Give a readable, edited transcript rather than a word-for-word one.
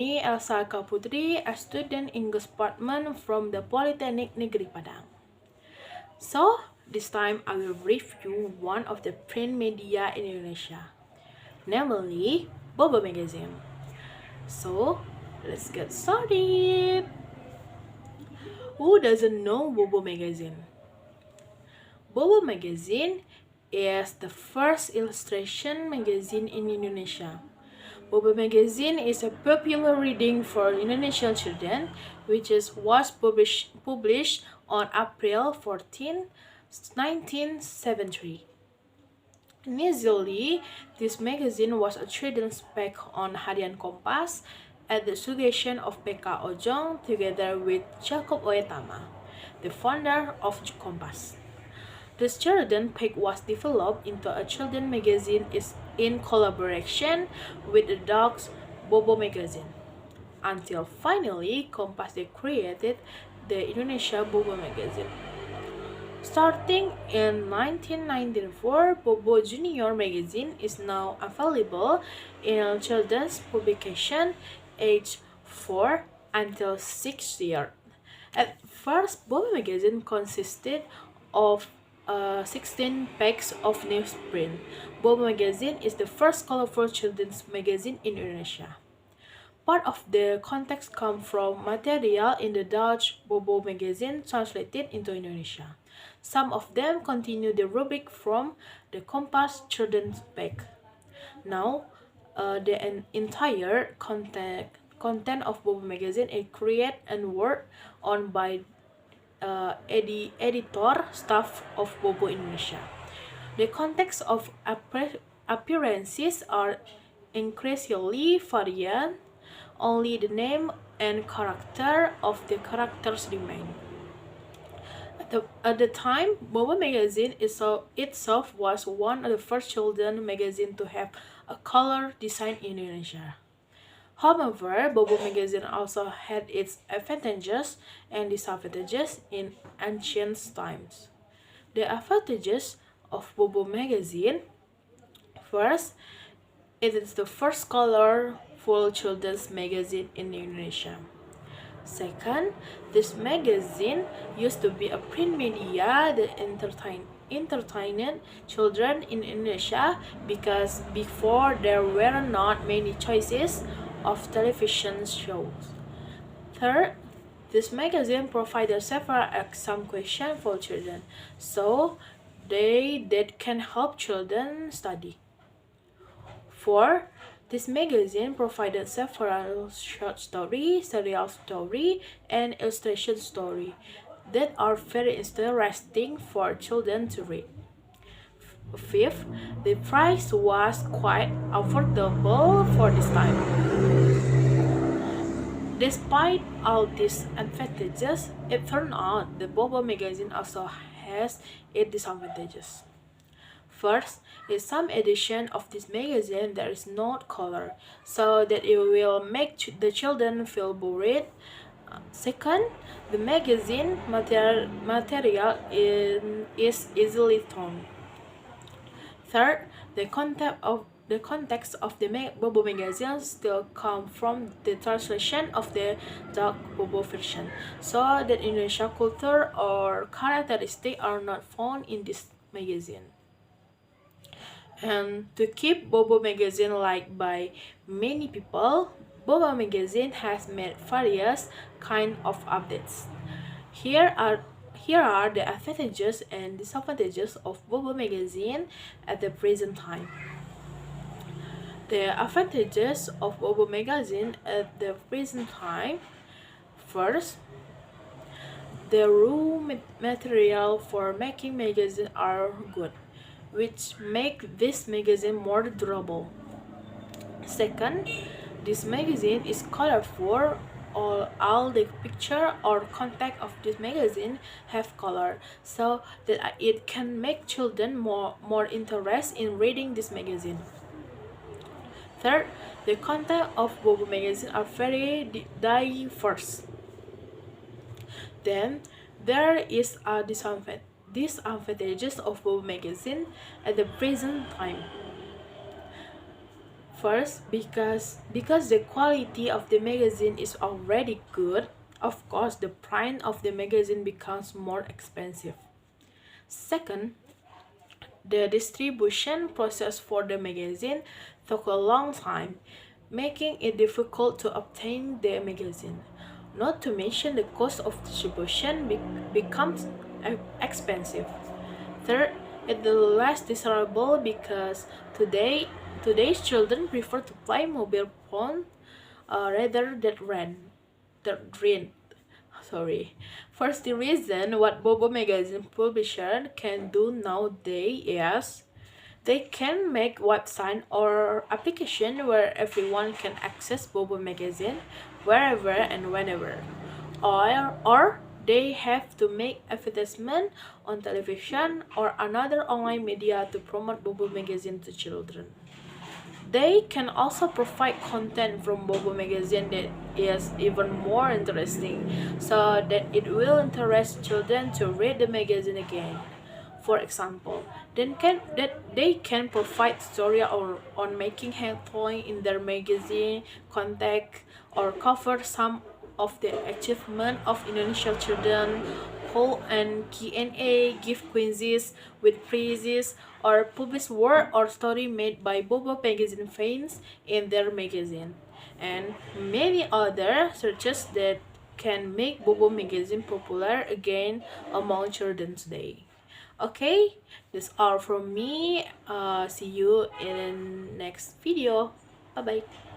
Me, Elsa Eka Putri, a student English department from the Polytechnic Negeri Padang. So, this time I will review one of the print media in Indonesia, namely Bobo Magazine. So, let's get started. Who doesn't know Bobo Magazine? Bobo Magazine is the first illustration magazine in Indonesia. Bobo Magazine is a popular reading for Indonesian children, was published on April 14, 1973. Initially, this magazine was a children's pack on Harian Kompas at the suggestion of PK Ojong together with Jacob Oetama, the founder of Kompas. This children's pack was developed into a children's magazine in collaboration with the Dogs Bobo magazine, until finally Kompas created the Indonesia Bobo magazine. Starting in 1994, Bobo Junior magazine is now available in children's publication age 4 until 6 years. At first, Bobo magazine consisted of 16 packs of newsprint. Bobo magazine is the first colorful children's magazine in Indonesia. Part of the context comes from material in the Dutch Bobo magazine translated into Indonesia. Some of them continue the rubric from the Compass Children's Pack. Now, the entire content of Bobo magazine is created and worked on by editor staff of Bobo Indonesia. The context of appearances are increasingly variant. Only the name and character of the characters remain. At the time, Bobo magazine itself was one of the first children's magazines to have a color design in Indonesia. However, Bobo magazine also had its advantages and disadvantages in ancient times. The advantages of Bobo magazine: first, it is the first colorful children's magazine in Indonesia. Second, this magazine used to be a print media that entertained children in Indonesia because before there were not many choices of television shows. Third, this magazine provided several exam questions for children, so that can help children study. Four, this magazine provided several short stories, serial story, and illustration story that are very interesting for children to read. Fifth, the price was quite affordable for this time. Despite all these advantages, it turned out the Bobo magazine also has its disadvantages. First, in some edition of this magazine there is no color, so that it will make the children feel bored. Second, the magazine material is easily torn. Third, the context of the Bobo magazine still come from the translation of the dark Bobo version, so that Indonesian culture or characteristics are not found in this magazine. And to keep Bobo magazine liked by many people, Bobo magazine has made various kind of updates. Here are here are the advantages and disadvantages of Bobo magazine at the present time. The advantages of Bobo magazine at the present time: first, the raw material for making magazine are good, which make this magazine more durable. Second, this magazine is colorful. All the picture or content of this magazine have color, so that it can make children more interested in reading this magazine. Third, the content of Bobo magazine are very diverse. Then there is a disadvantages of Bobo magazine at the present time. First, because the quality of the magazine is already good, of course the price of the magazine becomes more expensive. Second, the distribution process for the magazine took a long time, making it difficult to obtain the magazine. Not to mention the cost of distribution becomes expensive. Third, it's less desirable because today's children prefer to play mobile phone rather than rent. Sorry. First, the reason what Bobo magazine publisher can do nowadays is they can make website or application where everyone can access Bobo magazine wherever and whenever. Or they have to make advertisement on television or another online media to promote Bobo magazine to children. They can also provide content from Bobo magazine that is even more interesting, so that it will interest children to read the magazine again. For example, they can provide story on making headline in their magazine, contact or cover some of the achievement of Indonesian children, hold and Q&A, give quizzes with prizes, or publish work or story made by Bobo magazine fans in their magazine, and many other searches that can make Bobo magazine popular again among children today. Okay, that's all from me. See you in next video. Bye bye.